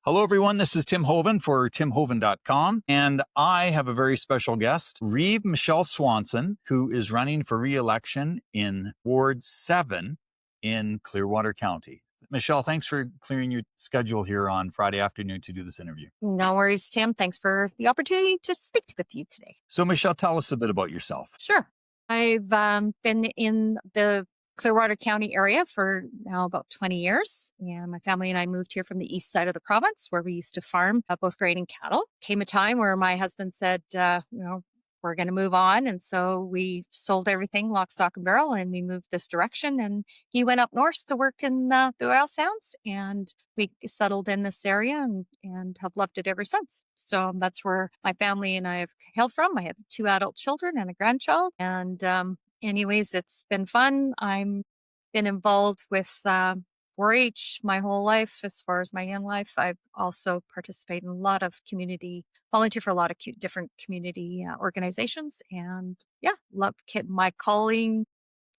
Hello, everyone. This is Tim Hoven for timhoven.com. And I have a very special guest, Michelle Swanson, who is running for re-election in Ward 7 in Clearwater County. Michelle, thanks for clearing your schedule here on Friday afternoon to do this interview. No worries, Tim. Thanks for the opportunity to speak with you today. So, Michelle, tell us a bit about yourself. Sure. I've been in the Clearwater County area for now about 20 years. And my family and I moved here from the east side of the province where we used to farm both grain and cattle. Came a time where my husband said, we're going to move on. And so we sold everything lock, stock, and barrel, and we moved this direction. And he went up north to work in the oil sands, and we settled in this area and have loved it ever since. So that's where my family and I have hailed from. I have 2 adult children and a grandchild. And anyways, it's been fun. I'm been involved with 4-H my whole life. As far as my young life, I've also participated in a lot of volunteer for a lot of different community organizations. And yeah, my calling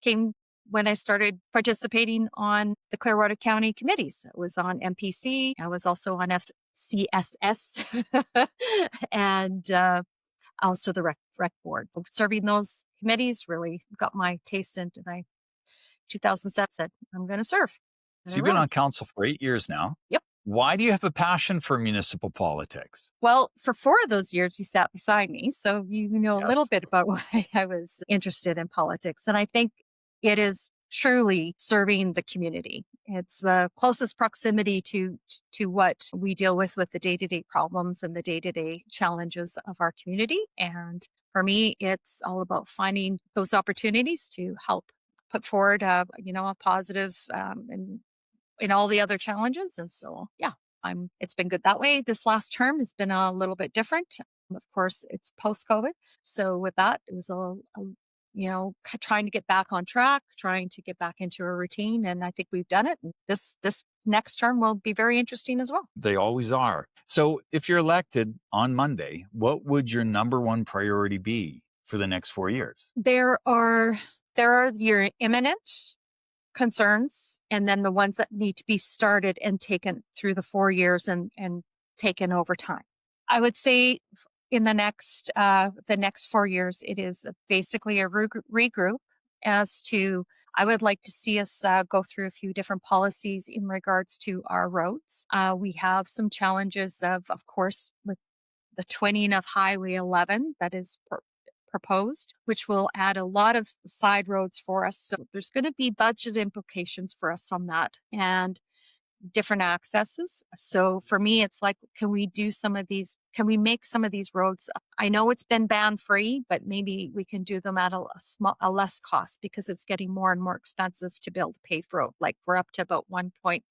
came when I started participating on the Clearwater County committees. I was on MPC. I was also on FCSS and also the rec board. So serving those committees really got my taste into 2007 said, I'm going to serve. So you've been on council for 8 years now. Yep. Why do you have a passion for municipal politics? Well, for 4 of those years, you sat beside me. So you know a little bit about why I was interested in politics. And I think it is truly serving the community. It's the closest proximity to what we deal with the day-to-day problems and the day-to-day challenges of our community. And for me, it's all about finding those opportunities to help put forward, a positive and in all the other challenges. And so, yeah, it's been good that way. This last term has been a little bit different. Of course, it's post-COVID. So with that, it was trying to get back on track, trying to get back into a routine. And I think we've done it. And this next term will be very interesting as well. They always are. So if you're elected on Monday, what would your number one priority be for the next 4 years? There are your imminent concerns, and then the ones that need to be started and taken through the 4 years and taken over time. I would say in the next 4 years, it is basically a regroup as to, I would like to see us go through a few different policies in regards to our roads. We have some challenges of course, with the twinning of Highway 11 that is proposed, which will add a lot of side roads for us. So there's going to be budget implications for us on that and different accesses. So for me, it's like, can we make some of these roads? I know it's been band free, but maybe we can do them at a less cost because it's getting more and more expensive to build a paved road. Like we're up to about 1.6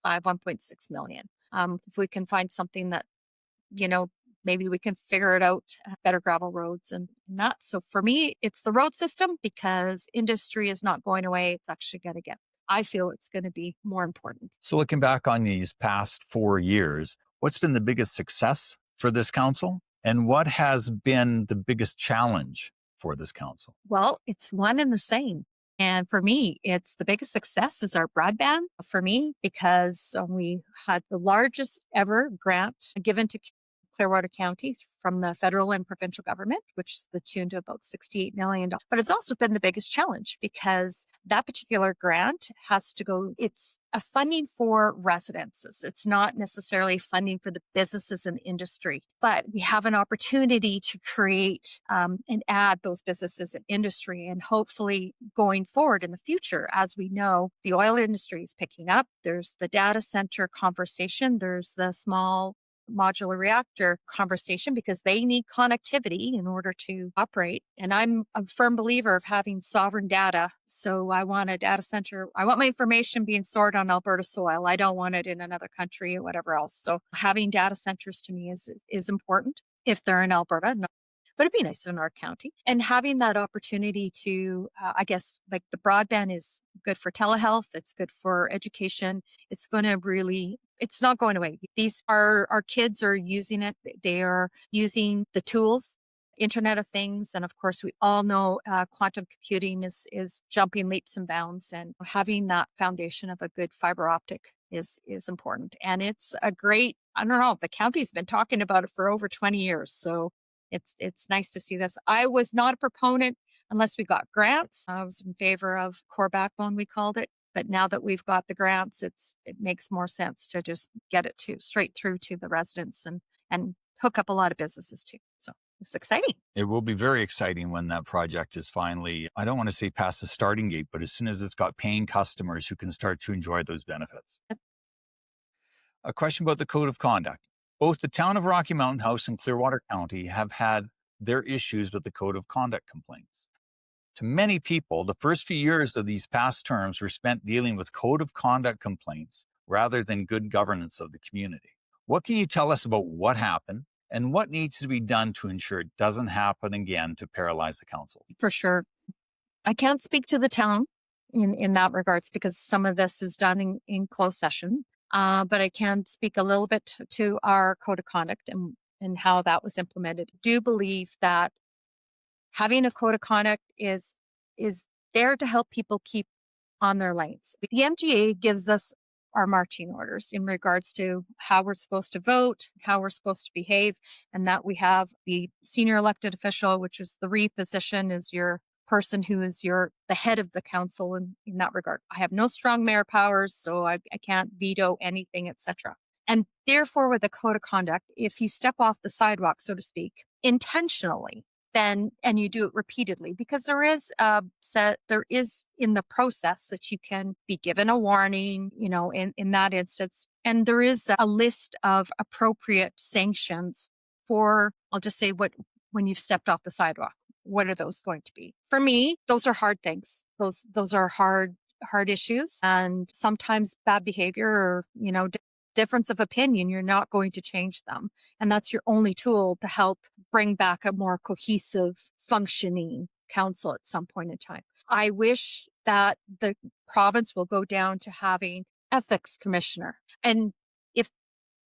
million. If we can find something that, maybe we can figure it out, better gravel roads and that. So for me, it's the road system because industry is not going away. It's actually I feel it's going to be more important. So looking back on these past 4 years, what's been the biggest success for this council? And what has been the biggest challenge for this council? Well, it's one and the same. And for me, it's the biggest success is our broadband for me because we had the largest ever grant given to Clearwater County from the federal and provincial government, which is the tune to about $68 million. But it's also been the biggest challenge because that particular grant it's a funding for residences. It's not necessarily funding for the businesses and industry, but we have an opportunity to create and add those businesses and industry. And hopefully going forward in the future, as we know, the oil industry is picking up. There's the data center conversation. There's the small modular reactor conversation because they need connectivity in order to operate. And I'm a firm believer of having sovereign data. So I want a data center. I want my information being stored on Alberta soil. I don't want it in another country or whatever else. So having data centers to me is important if they're in Alberta. But it'd be nice in our county. And having that opportunity to, I guess, like the broadband is good for telehealth. It's good for education. It's not going away. Our kids are using it. They are using the tools, Internet of Things. And of course, we all know quantum computing is jumping leaps and bounds. And having that foundation of a good fiber optic is important. And it's a great I don't know, the county's been talking about it for over 20 years. So it's nice to see this. I was not a proponent unless we got grants. I was in favor of core backbone, we called it. But now that we've got the grants, it makes more sense to just get it to straight through to the residents and hook up a lot of businesses too. So it's exciting. It will be very exciting when that project is finally, I don't want to say past the starting gate, but as soon as it's got paying customers who can start to enjoy those benefits. A question about the code of conduct. Both the town of Rocky Mountain House and Clearwater County have had their issues with the code of conduct complaints. To many people, the first few years of these past terms were spent dealing with code of conduct complaints rather than good governance of the community. What can you tell us about what happened and what needs to be done to ensure it doesn't happen again to paralyze the council? For sure. I can't speak to the town in that regards because some of this is done in closed session. But I can speak a little bit to our code of conduct and how that was implemented. I do believe that having a code of conduct is there to help people keep on their lanes. The MGA gives us our marching orders in regards to how we're supposed to vote, how we're supposed to behave, and that we have the senior elected official, which is the RE position, is your person who is the head of the council in that regard. I have no strong mayor powers, so I can't veto anything, etc. And therefore, with a code of conduct, if you step off the sidewalk, so to speak, intentionally, then and you do it repeatedly, because there is in the process that you can be given a warning, in that instance, and there is a list of appropriate sanctions for, I'll just say, when you've stepped off the sidewalk. What are those going to be? For me, those are hard things. Those are hard issues, and sometimes bad behavior or difference of opinion, you're not going to change them, and that's your only tool to help bring back a more cohesive, functioning council at some point in time. I wish that the province will go down to having ethics commissioner, and if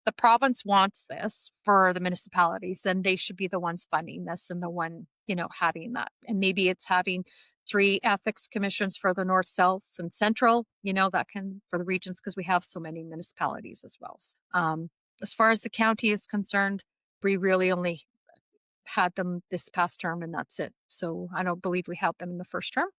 the province wants this for the municipalities, then they should be the ones funding this and the one, having that. And maybe it's having 3 ethics commissions for the north, south, and central, that can for the regions, because we have so many municipalities as well. As far as the county is concerned, we really only had them this past term, and that's it. So I don't believe we had them in the first term.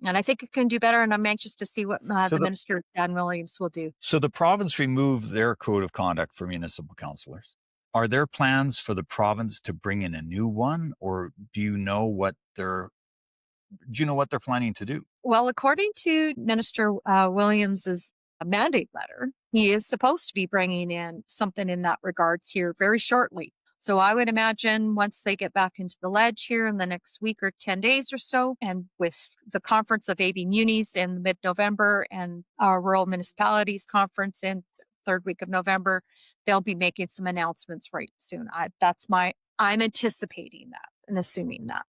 And I think it can do better, and I'm anxious to see what the Minister, Dan Williams, will do. So the province removed their code of conduct for municipal councillors. Are there plans for the province to bring in a new one, or do you know what they're planning to do? Well, according to Minister Williams's mandate letter, he is supposed to be bringing in something in that regards here very shortly. So I would imagine once they get back into the ledge here in the next week or 10 days or so, and with the conference of AB Munis in mid-November and our rural municipalities conference in third week of November, they'll be making some announcements right soon. I'm anticipating that and assuming that.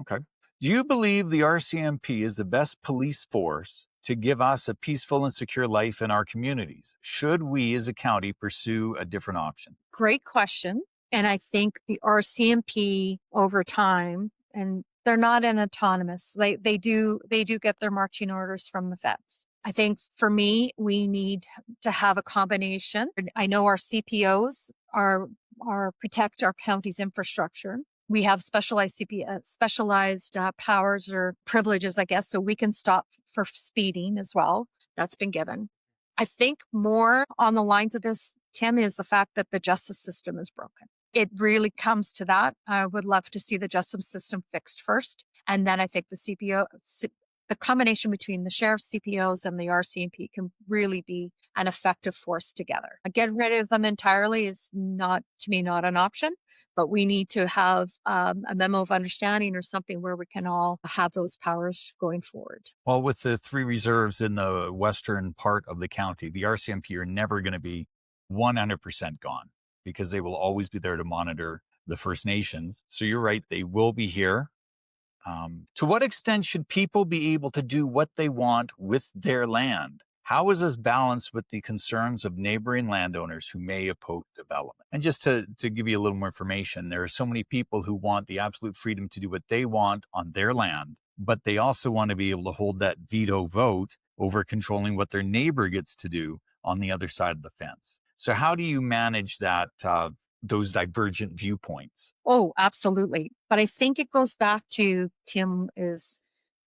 Okay. Do you believe the RCMP is the best police force to give us a peaceful and secure life in our communities? Should we as a county pursue a different option? Great question. And I think the RCMP over time, and they're not an autonomous, they do get their marching orders from the feds. I think for me, we need to have a combination. I know our CPOs are protect our county's infrastructure. We have specialized powers or privileges, I guess, so we can stop for speeding as well. That's been given. I think more on the lines of this, Tim, is the fact that the justice system is broken. It really comes to that. I would love to see the justice system fixed first. And then I think the combination between the sheriff's CPOs and the RCMP can really be an effective force together. Getting rid of them entirely is not an option, but we need to have a memo of understanding or something where we can all have those powers going forward. Well, with the 3 reserves in the western part of the county, the RCMP are never going to be 100% gone, because they will always be there to monitor the First Nations. So you're right, they will be here. To what extent should people be able to do what they want with their land? How is this balanced with the concerns of neighboring landowners who may oppose development? And just to give you a little more information, there are so many people who want the absolute freedom to do what they want on their land, but they also want to be able to hold that veto vote over controlling what their neighbor gets to do on the other side of the fence. So how do you manage that, those divergent viewpoints? Oh, absolutely. But I think it goes back to Tim is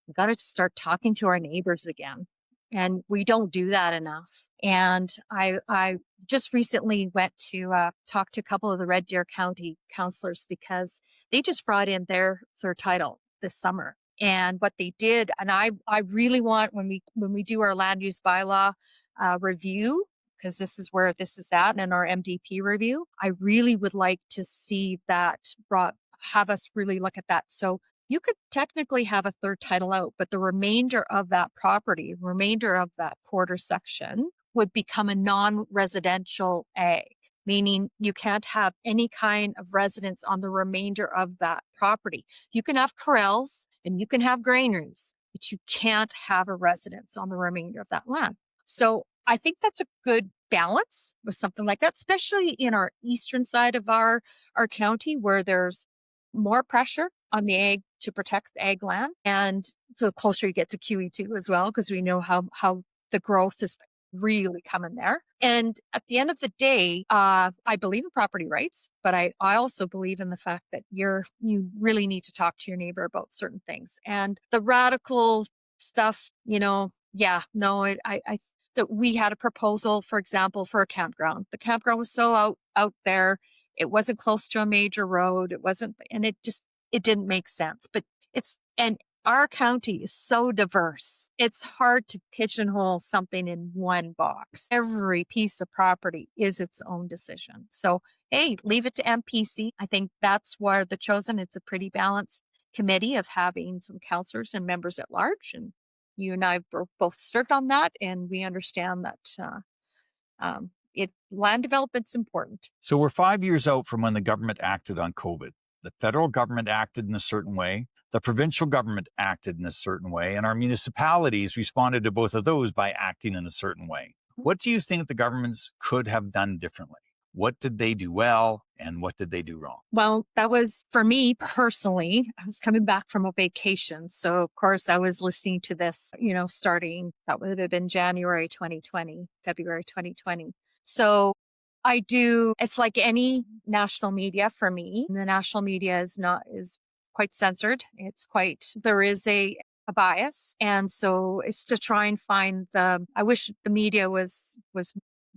we got to start talking to our neighbors again. And we don't do that enough. And I just recently went to talk to a couple of the Red Deer County councilors because they just brought in their third title this summer. And what they did, and I really want when we do our land use bylaw review, because this is where this is at in our MDP review, I really would like to see that brought have us really look at that. So you could technically have a third title out, but the remainder of that property, remainder of that quarter section would become a non-residential ag, meaning you can't have any kind of residence on the remainder of that property. You can have corrals and you can have granaries, but you can't have a residence on the remainder of that land. So I think that's a good balance with something like that, especially in our eastern side of our county where there's more pressure on the ag to protect the ag land. And the closer you get to QE2 as well, because we know how the growth is really coming there. And at the end of the day, I believe in property rights, but I also believe in the fact that you really need to talk to your neighbor about certain things. And the radical stuff, yeah, no, I that we had a proposal, for example, for a campground. The campground was so out there. It wasn't close to a major road. It wasn't, and it didn't make sense. But and our county is so diverse. It's hard to pigeonhole something in one box. Every piece of property is its own decision. So, hey, leave it to MPC. I think that's where the chosen. It's a pretty balanced committee of having some councillors and members at large. And you and I both served on that, and we understand that land development's important. So we're 5 years out from when the government acted on COVID. The federal government acted in a certain way, the provincial government acted in a certain way, and our municipalities responded to both of those by acting in a certain way. What do you think the governments could have done differently? What did they do well and what did they do wrong? Well, that was for me personally. I was coming back from a vacation. So, of course, I was listening to this, starting, that would have been January 2020, February 2020. So it's like any national media for me. The national media is quite censored. There is a bias. And so it's to try and find I wish the media was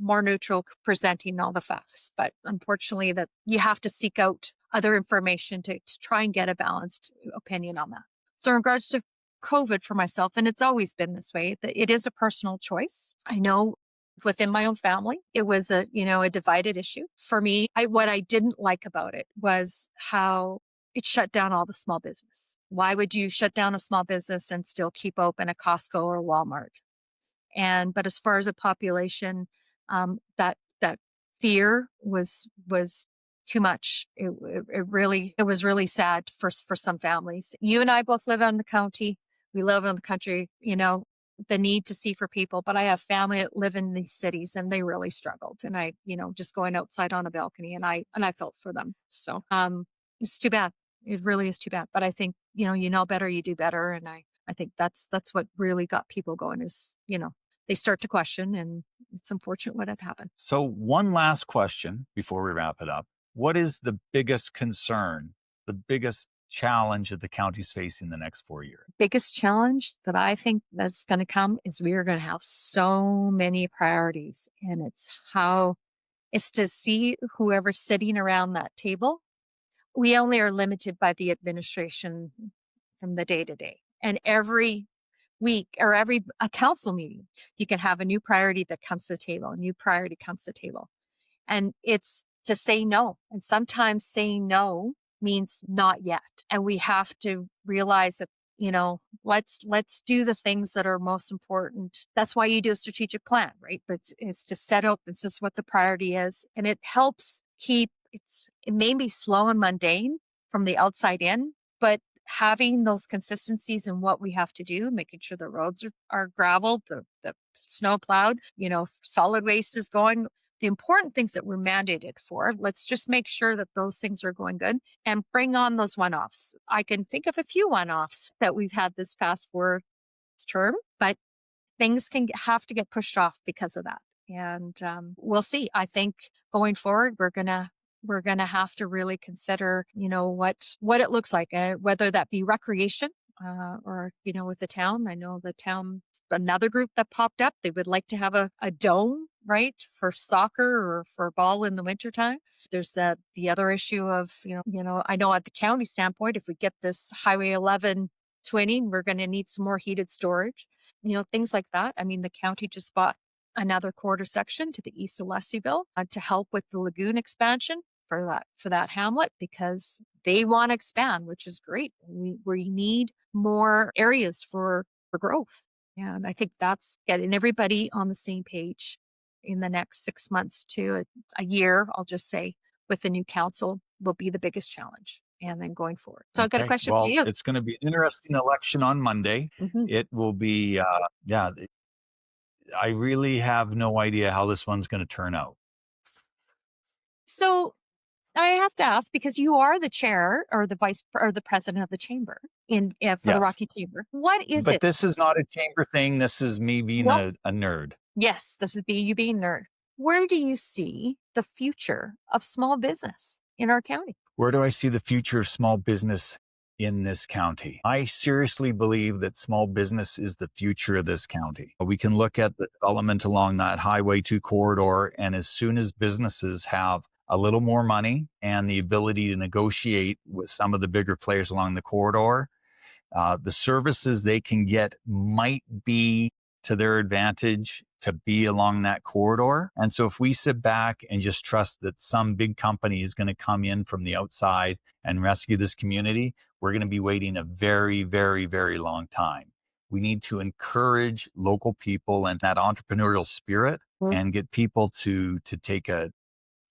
more neutral presenting all the facts, but unfortunately that you have to seek out other information to try and get a balanced opinion on that. So in regards to COVID for myself, and it's always been this way, that it is a personal choice. I know within my own family, it was a divided issue. For me, what I didn't like about it was how it shut down all the small business. Why would you shut down a small business and still keep open a Costco or Walmart? But as far as a population, that fear was too much. It was really sad for some families. You and I both live in the county. We live in the country. The need to see for people. But I have family that live in these cities, and they really struggled. And I, just going outside on a balcony, and I felt for them. So it's too bad. It really is too bad. But I think you know better, you do better, and I think that's what really got people going is they start to question, and it's unfortunate what had happened. So one last question before we wrap it up. What is the biggest concern, the biggest challenge that the county's facing the next 4 years? Biggest challenge that I think that's going to come is we are going to have so many priorities, and it's to see whoever's sitting around that table. We only are limited by the administration from the day to day, and every week or every a council meeting, you can have a new priority that comes to the table, a new priority comes to the table. And it's to say no. And sometimes saying no means not yet. And we have to realize that, let's do the things that are most important. That's why you do a strategic plan, right? But it's to set up, this is what the priority is. And it helps it may be slow and mundane from the outside in, but having those consistencies in what we have to do, making sure the roads are graveled, the snow plowed, solid waste is going, the important things that we're mandated for, let's just make sure that those things are going good and bring on those one-offs. I can think of a few one-offs that we've had this past term, but things have to get pushed off because of that. And we'll see. I think going forward, we're gonna have to really consider, what it looks like, whether that be recreation, or with the town. I know the town, another group that popped up, they would like to have a dome, right, for soccer or for ball in the wintertime. There's the other issue of, I know at the county standpoint, if we get this Highway 11 twinning, we're going to need some more heated storage, things like that. I mean, the county just bought another quarter section to the east of Leslieville, to help with the lagoon expansion for that hamlet, because they want to expand, which is great. We need more areas for growth. And I think that's getting everybody on the same page in the next 6 months to a year, I'll just say, with the new council will be the biggest challenge. And then going forward. So I've got a Okay. question for Well, you. it's going to be an interesting election on Monday. Mhm. It will be, yeah, I really have no idea how this one's going to turn out. So I have to ask, because you are the chair or the vice or the president of the chamber for the Yes. Rocky Chamber. What is But it? this is not a chamber thing. This is me being No. a nerd. Yes, this is you being nerd. Where do you see the future of small business in our county? Where do I see the future of small business in this county? I seriously believe that small business is the future of this county. We can look at the development along that Highway 2 corridor, and as soon as businesses have a little more money and the ability to negotiate with some of the bigger players along the corridor, the services they can get might be to their advantage to be along that corridor. And so if we sit back and just trust that some big company is going to come in from the outside and rescue this community, we're going to be waiting a very, very, very long time. We need to encourage local people and that entrepreneurial spirit and get people to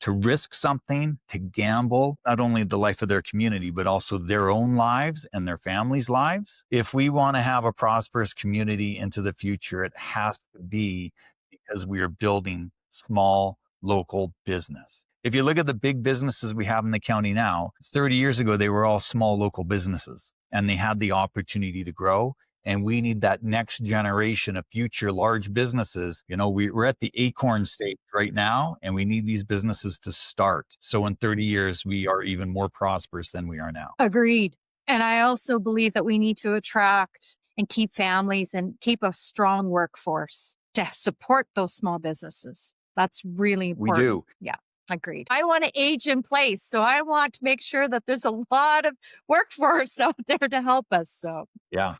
risk something, to gamble, not only the life of their community, but also their own lives and their families' lives. If we want to have a prosperous community into the future, it has to be because we are building small local business. If you look at the big businesses we have in the county now, 30 years ago, they were all small local businesses and they had the opportunity to grow. And we need that next generation of future large businesses. We're at the acorn stage right now, and we need these businesses to start. So in 30 years, we are even more prosperous than we are now. Agreed. And I also believe that we need to attract and keep families and keep a strong workforce to support those small businesses. That's really We important. do. Yeah, agreed. I want to age in place. So I want to make sure that there's a lot of workforce out there to help us. So, Yeah.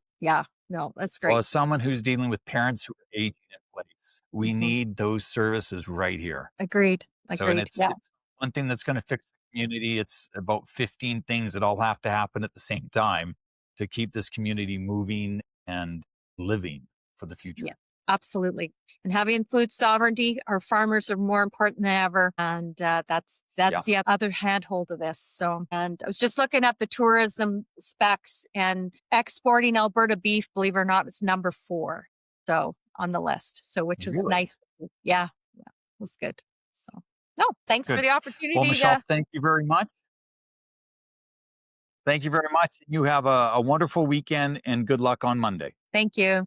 no, that's Well, great. as someone who's dealing with parents who are aging in place, we Mhm. need those services right here. Agreed. So, and Yeah. it's one thing that's going to fix the community. It's about 15 things that all have to happen at the same time to keep this community moving and living for the future. Yeah, absolutely. And having food sovereignty, our farmers are more important than ever. And that's Yeah. the other handhold of this. So, and I was just looking at the tourism specs, and exporting Alberta beef, believe it or not, it's number 4. So on the list. So, which is Really? nice. Yeah, it was good. So, no, thanks for Good. the Well, opportunity Michelle, to. thank you very much. Thank you very much. You have a wonderful weekend and good luck on Monday. Thank you.